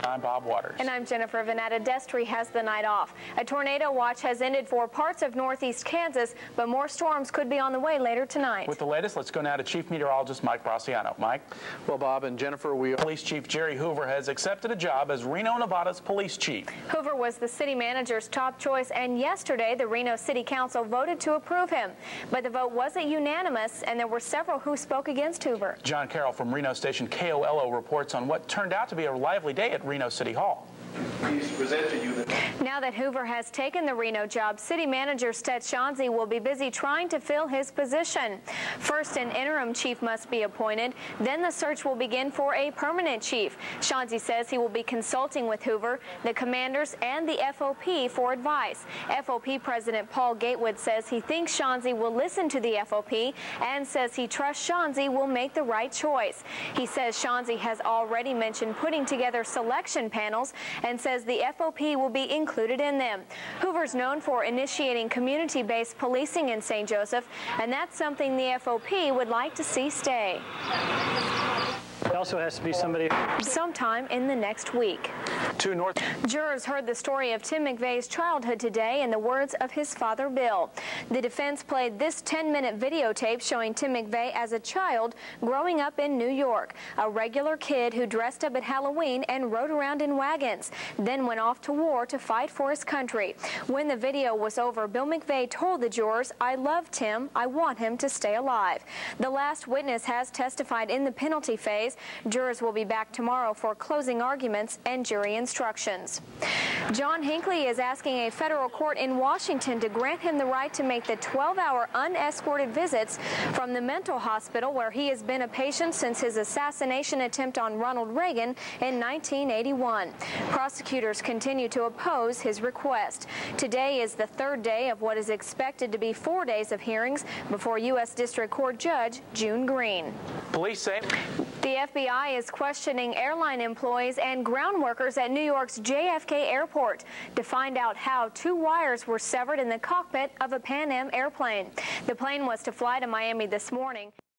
I'm Bob Waters. And I'm Jennifer Vannatta. Destry has the night off. A tornado watch has ended for parts of northeast Kansas, but more storms could be on the way later tonight. With the latest, let's go now to Chief Meteorologist Mike Brasciano. Mike? Well, Bob and Jennifer, Police Chief Jerry Hoover has accepted a job as Reno, Nevada's police chief. Hoover was the city manager's top choice, and yesterday the Reno City Council voted to approve him. But the vote wasn't unanimous, and there were several who spoke against Hoover. John Carroll from Reno station KOLO reports on what turned out to be a lively day at Reno City Hall. Please present to you Now that Hoover has taken the Reno job, City Manager Stet Shanzi will be busy trying to fill his position. First, an interim chief must be appointed. Then the search will begin for a permanent chief. Shanzi says he will be consulting with Hoover, the commanders, and the FOP for advice. FOP President Paul Gatewood says he thinks Shanzi will listen to the FOP and says he trusts Shanzi will make the right choice. He says Shanzi has already mentioned putting together selection panels and says the FOP will be included in them. Hoover's known for initiating community-based policing in St. Joseph, and that's something the FOP would like to see stay. it also has to be somebody Sometime in the next week. Jurors heard the story of Tim McVeigh's childhood today in the words of his father, Bill. The defense played this 10-minute videotape showing Tim McVeigh as a child growing up in New York, a regular kid who dressed up at Halloween and rode around in wagons, then went off to war to fight for his country. When the video was over, Bill McVeigh told the jurors, "I love Tim. I want him to stay alive." The last witness has testified in the penalty phase. Jurors will be back tomorrow for closing arguments and jury instructions. John Hinckley is asking a federal court in Washington to grant him the right to make the 12-hour unescorted visits from the mental hospital where he has been a patient since his assassination attempt on Ronald Reagan in 1981. Prosecutors continue to oppose his request. Today is the third day of what is expected to be 4 days of hearings before U.S. District Court Judge June Green. Police say the FBI is questioning airline employees and ground workers at New York's JFK Airport to find out how 2 wires were severed in the cockpit of a Pan Am airplane. The plane was to fly to Miami this morning.